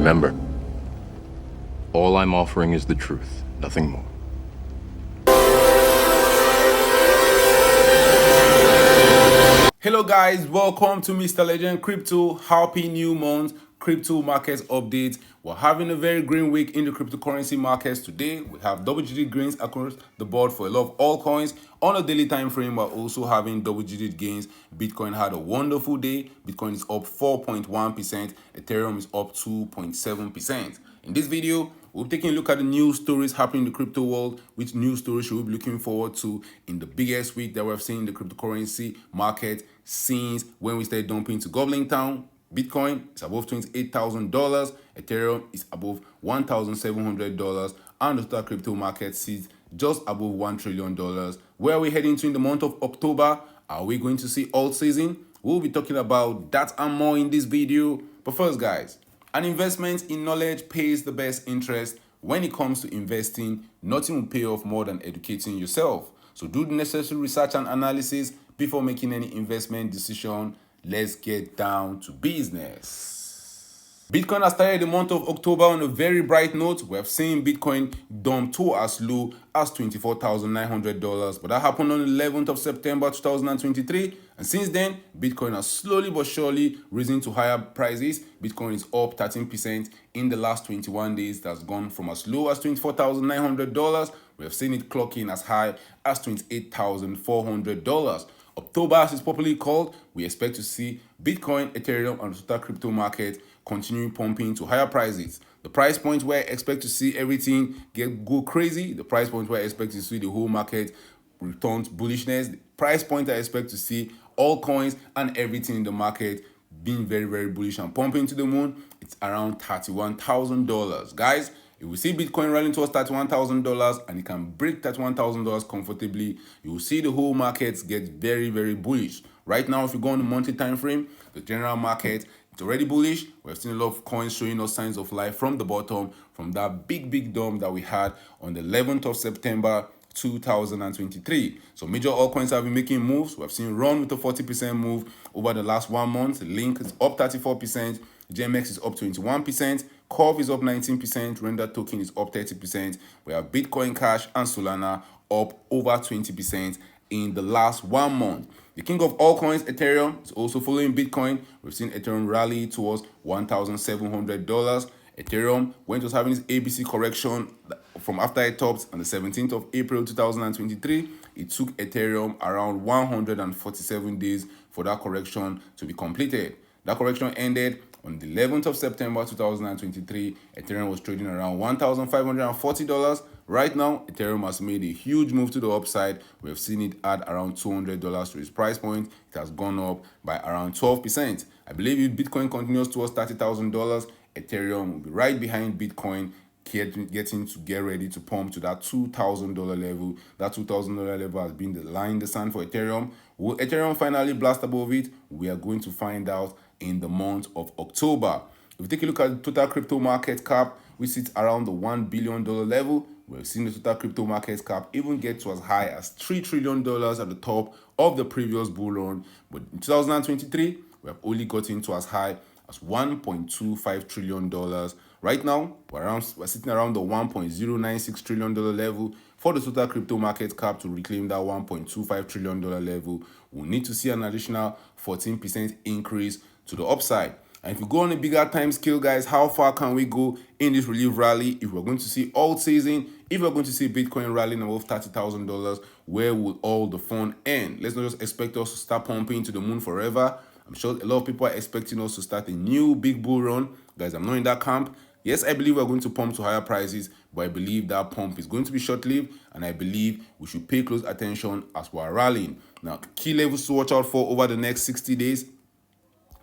Remember, all I'm offering is the truth, nothing more. Hello guys, welcome to Mr. Legend Crypto. Happy new month, crypto markets update. We're having a very green week in the cryptocurrency markets today. We have double-digit gains across the board for a lot of altcoins. On a daily time frame, we're also having double-digit gains. Bitcoin had a wonderful day. Bitcoin is up 4.1%. Ethereum is up 2.7%. In this video, we'll be taking a look at the news stories happening in the crypto world. Which news stories should we be looking forward to in the biggest week that we've seen in the cryptocurrency market since when we started dumping to Goblin Town? Bitcoin is above $28,000. Ethereum is above $1,700. And the total crypto market sits just above $1 trillion. Where are we heading to in the month of October? Are we going to see alt season? We'll be talking about that and more in this video. But first, guys, an investment in knowledge pays the best interest. When it comes to investing, nothing will pay off more than educating yourself. So do the necessary research and analysis before making any investment decision. Let's get down to business. Bitcoin has started the month of October on a very bright note. We have seen Bitcoin dump to as low as $24,900, but that happened on the 11th of September 2023. And since then, Bitcoin has slowly but surely risen to higher prices. Bitcoin is up 13% in the last 21 days. That's gone from as low as $24,900. We have seen it clocking as high as $28,400. October, as it's popularly called, we expect to see Bitcoin, Ethereum, and the total crypto market continue pumping to higher prices. The price point where I expect to see everything go crazy, the price point where I expect to see the whole market return to bullishness, the price point I expect to see all coins and everything in the market being very, very bullish and pumping to the moon, it's around $31,000. Guys, if we see Bitcoin running towards $31,000 and it can break $31,000 comfortably, you will see the whole markets get very, very bullish. Right now, if you go on the monthly time frame, the general market, it's already bullish. We've seen a lot of coins showing us signs of life from the bottom, from that big dump that we had on the 11th of September 2023. So major altcoins have been making moves. We have seen Run with a 40% move over the last 1 month. Link is up 34%. GMX is up 21%. Curve is up 19%. Render token is up 30%. We have Bitcoin Cash and Solana up over 20% in the last 1 month. The king of all coins, Ethereum, is also following Bitcoin. We've seen Ethereum rally towards $1,700. Ethereum, when it was having its ABC correction from after it topped on the 17th of April 2023, it took Ethereum around 147 days for that correction to be completed. That correction ended on the 11th of September 2023. Ethereum was trading around $1,540. Right now, Ethereum has made a huge move to the upside. We have seen it add around $200 to its price point. It has gone up by around 12%. I believe if Bitcoin continues towards $30,000, Ethereum will be right behind Bitcoin, getting to get ready to pump to that $2,000 level. That $2,000 level has been the line in the sand for Ethereum. Will Ethereum finally blast above it? We are going to find out in the month of October. If we take a look at the total crypto market cap, we sit around the $1 billion level. We've seen the total crypto market cap even get to as high as $3 trillion at the top of the previous bull run. But in 2023, we have only gotten to as high as $1.25 trillion. Right now, we're sitting around the $1.096 trillion level. For the total crypto market cap to reclaim that $1.25 trillion level, we'll need to see an additional 14% increase to the upside. And if you go on a bigger time scale, guys, how far can we go in this relief rally? If we're going to see alt season, if we're going to see Bitcoin rallying above $30,000, where will all the fun end? Let's not just expect us to start pumping to the moon forever. I'm sure a lot of people are expecting us to start a new big bull run. Guys, I'm not in that camp. Yes, I believe we're going to pump to higher prices, but I believe that pump is going to be short-lived, and I believe we should pay close attention as we're rallying. Now, key levels to watch out for over the next 60 days.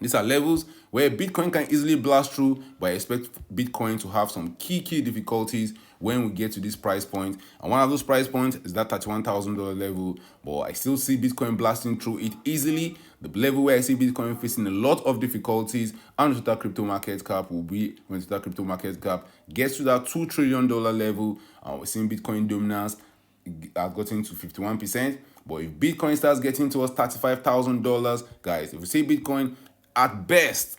These are levels where Bitcoin can easily blast through, but I expect Bitcoin to have some key difficulties when we get to this price point. And one of those price points is that $31,000 level, but I still see Bitcoin blasting through it easily. The level where I see Bitcoin facing a lot of difficulties and the total crypto market cap will be when the total crypto market cap gets to that $2 trillion level. We're seeing Bitcoin dominance has gotten to 51%. But if Bitcoin starts getting towards $35,000, guys, if we see Bitcoin At best.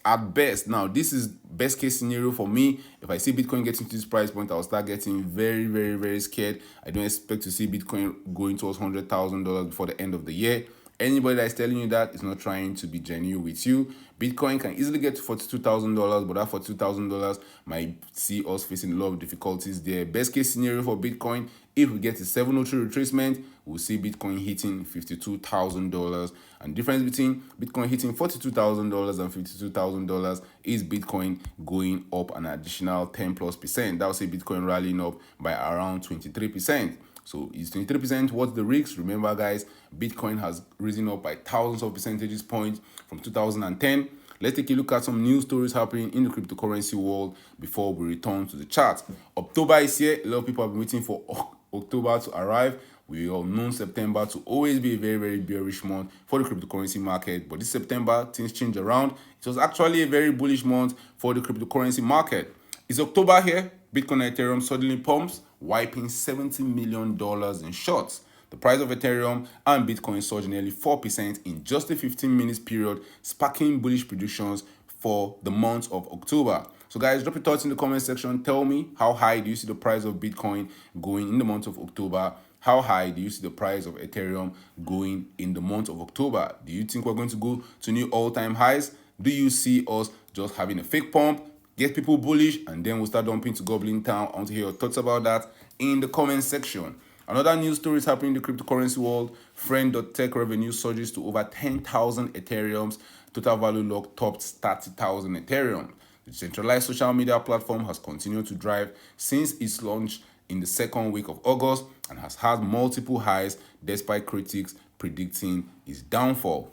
Now, this is best case scenario for me. If I see Bitcoin getting to this price point, I'll start getting very, very, very scared. I don't expect to see Bitcoin going towards $100,000 before the end of the year. Anybody that's telling you that is not trying to be genuine with you. Bitcoin can easily get to $42,000, but that $42,000 might see us facing a lot of difficulties there. Best case scenario for Bitcoin, if we get a 703 retracement, we'll see Bitcoin hitting $52,000. And the difference between Bitcoin hitting $42,000 and $52,000 is Bitcoin going up an additional 10+%. That will say Bitcoin rallying up by around 23%. So is 23% what's the risk? Remember, guys, Bitcoin has risen up by thousands of percentage points from 2010. Let's take a look at some news stories happening in the cryptocurrency world before we return to the chart. October is here. A lot of people have been waiting for October to arrive. We all know September to always be a very, very bearish month for the cryptocurrency market. But this September, things change around. It was actually a very bullish month for the cryptocurrency market. It's October here. Bitcoin and Ethereum suddenly pumps, wiping $70 million in shorts. The price of Ethereum and Bitcoin surged nearly 4% in just a 15 minutes period, sparking bullish predictions for the month of October. So guys, drop your thoughts in the comment section. Tell me, how high do you see the price of Bitcoin going in the month of October? How high do you see the price of Ethereum going in the month of October? Do you think we're going to go to new all-time highs? Do you see us just having a fake pump, get people bullish, and then we'll start dumping to Goblin Town? I want to hear your thoughts about that in the comment section. Another news story is happening in the cryptocurrency world. Friend.tech revenue surges to over 10,000 Ethereums. Total value locked topped 30,000 Ethereum. The centralized social media platform has continued to drive since its launch in the second week of August and has had multiple highs despite critics predicting its downfall.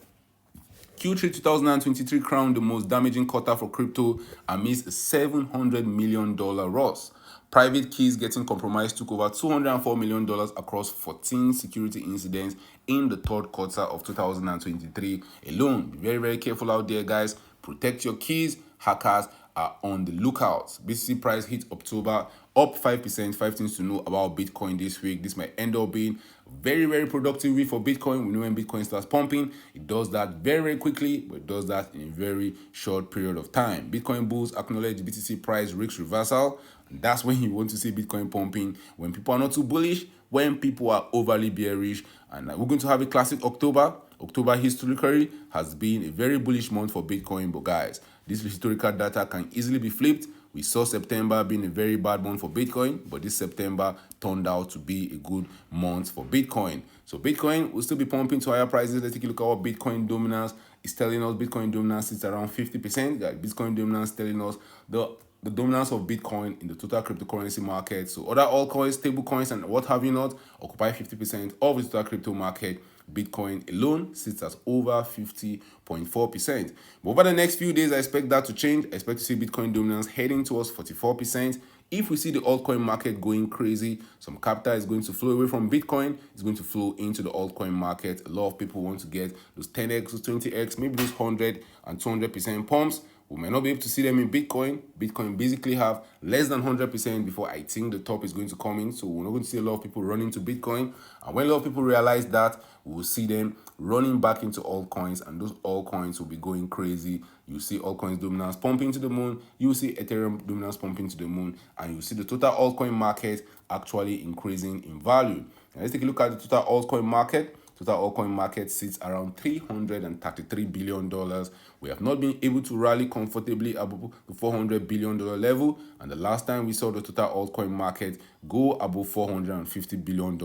Q3 2023 crowned the most damaging quarter for crypto amidst a $700 million loss. Private keys getting compromised took over $204 million across 14 security incidents in the third quarter of 2023 alone. Be very, very careful out there, guys. Protect your keys. Hackers are on the lookout. BTC price hit October up 5%. 5 things to know about Bitcoin this week. This might end up being very, very productive week for Bitcoin. We know when Bitcoin starts pumping, it does that very, very quickly, but it does that in a very short period of time. Bitcoin bulls acknowledge the BTC price risk reversal. And that's when you want to see Bitcoin pumping, when people are not too bullish, when people are overly bearish. And we're going to have a classic October. October historically has been a very bullish month for Bitcoin, but guys, this historical data can easily be flipped. We saw September being a very bad month for Bitcoin, but this September turned out to be a good month for Bitcoin. So Bitcoin will still be pumping to higher prices. Let's take a look at what Bitcoin dominance is telling us. Bitcoin dominance is around 50%. Bitcoin dominance telling us the dominance of Bitcoin in the total cryptocurrency market. So other altcoins, stable coins, and what have you not occupy 50% of the total crypto market. Bitcoin alone sits at over 50.4%. But over the next few days, I expect that to change. I expect to see Bitcoin dominance heading towards 44%. If we see the altcoin market going crazy, some capital is going to flow away from Bitcoin. It's going to flow into the altcoin market. A lot of people want to get those 10x, those 20x, maybe those 100 and 200% pumps. We might not be able to see them in Bitcoin. Bitcoin basically have less than 100% before I think the top is going to come in. So we're not going to see a lot of people running to Bitcoin. And when a lot of people realize that, we will see them running back into altcoins, and those altcoins will be going crazy. You see altcoins dominance pumping to the moon. You see Ethereum dominance pumping to the moon. And you see the total altcoin market actually increasing in value. Now let's take a look at the total altcoin market. Total altcoin market sits around $333 billion. We have not been able to rally comfortably above the $400 billion level. And the last time we saw the total altcoin market go above $450 billion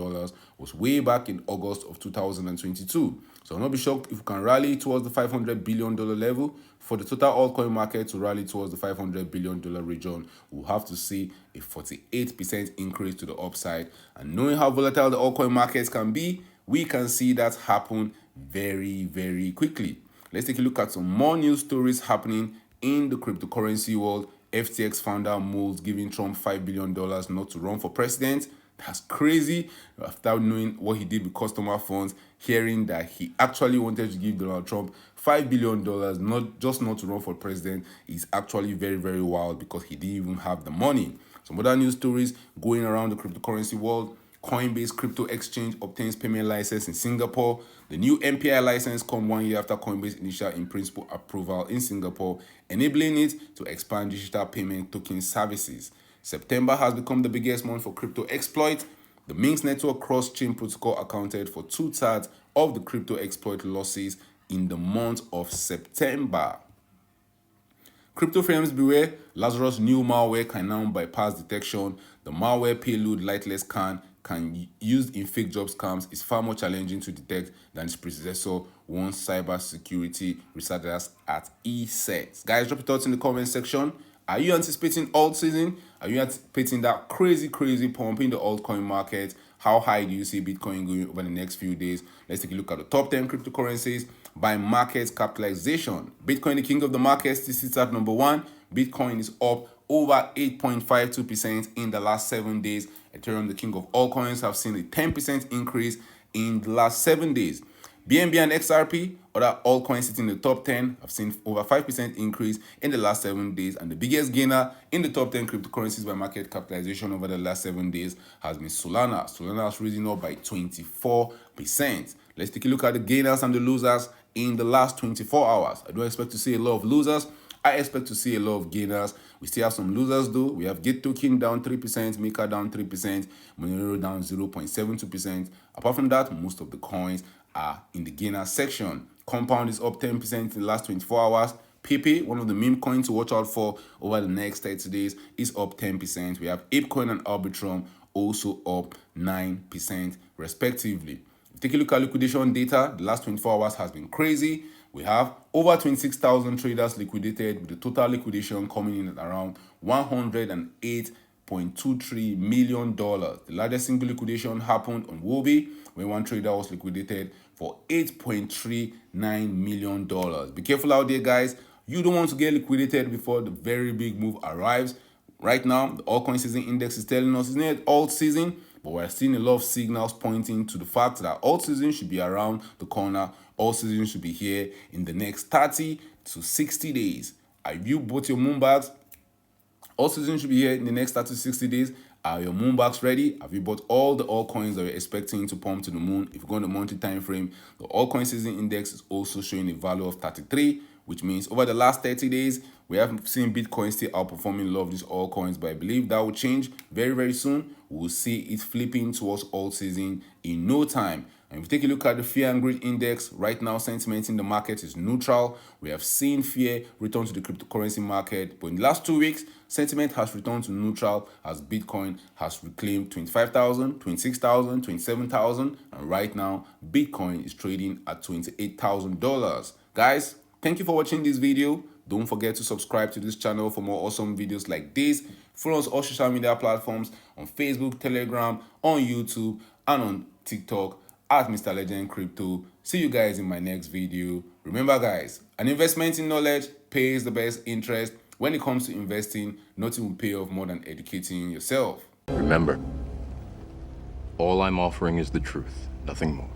was way back in August of 2022. So I'll not be shocked if we can rally towards the $500 billion level. For the total altcoin market to rally towards the $500 billion region, we'll have to see a 48% increase to the upside. And knowing how volatile the altcoin markets can be, we can see that happen very, very quickly. Let's take a look at some more news stories happening in the cryptocurrency world. FTX founder Moles giving Trump $5 billion not to run for president. That's crazy. After knowing what he did with customer funds, hearing that he actually wanted to give Donald Trump $5 billion, not to run for president, is actually very, very wild because he didn't even have the money. Some other news stories going around the cryptocurrency world. Coinbase crypto exchange obtains payment license in Singapore. The new MPI license comes 1 year after Coinbase initial in-principle approval in Singapore, enabling it to expand digital payment token services. September has become the biggest month for crypto exploit. The Minx network cross-chain protocol accounted for 2/3 of the crypto exploit losses in the month of September. Crypto firms beware, Lazarus' new malware can now bypass detection. The malware payload lightless can used in fake job scams is far more challenging to detect than its predecessor, warns cybersecurity researchers at ESET. Guys, drop your thoughts in the comment section. Are you anticipating Altseason? Are you anticipating that crazy pump in the altcoin market? How high do you see Bitcoin going over the next few days? Let's take a look at the top 10 cryptocurrencies by market capitalization. Bitcoin, the king of the market, still sits at number 1. Bitcoin is up over 8.52% in the last 7 days. Ethereum, the king of all coins, have seen a 10% increase in the last 7 days. BNB and XRP, other altcoins sitting in the top 10, have seen over 5% increase in the last 7 days. And the biggest gainer in the top 10 cryptocurrencies by market capitalization over the last 7 days has been Solana. Solana has risen up by 24%. Let's take a look at the gainers and the losers in the last 24 hours. I don't expect to see a lot of losers. I expect to see a lot of gainers. We still have some losers though. We have Gate Token down 3%, Maker down 3%, Monero down 0.72%. Apart from that, most of the coins are in the gainer section. Compound is up 10% in the last 24 hours. PP, one of the meme coins to watch out for over the next 30 days, is up 10%. We have ApeCoin and Arbitrum also up 9% respectively. Take a look at liquidation data. The last 24 hours has been crazy. We have over 26,000 traders liquidated, with the total liquidation coming in at around $108.23 million. The largest single liquidation happened on Wobi, when one trader was liquidated for $8.39 million. Be careful out there, guys. You don't want to get liquidated before the very big move arrives. Right now, the altcoin season index is telling us it's not alt season, but we're seeing a lot of signals pointing to the fact that Altseason should be around the corner. Altseason should be here in the next 30 to 60 days. Have you bought your moon bags? Altseason should be here in the next 30 to 60 days. Are your moon bags ready? Have you bought all the altcoins that you're expecting to pump to the moon? If you go on the monthly time frame, the altcoin season index is also showing a value of 33, which means over the last 30 days, we have seen Bitcoin still outperforming a lot of these altcoins, but I believe that will change very soon. We'll see it flipping towards Altseason in no time. And if you take a look at the fear and greed index, right now sentiment in the market is neutral. We have seen fear return to the cryptocurrency market, but in the last 2 weeks, sentiment has returned to neutral as Bitcoin has reclaimed 25,000, 26,000, 27,000, and right now Bitcoin is trading at $28,000. Guys, thank you for watching this video. Don't forget to subscribe to this channel for more awesome videos like this. Follow us on all social media platforms, on Facebook, Telegram, on YouTube, and on TikTok at Mr. Legend Crypto. See you guys in my next video. Remember guys, an investment in knowledge pays the best interest. When it comes to investing, nothing will pay off more than educating yourself. Remember, all I'm offering is the truth, nothing more.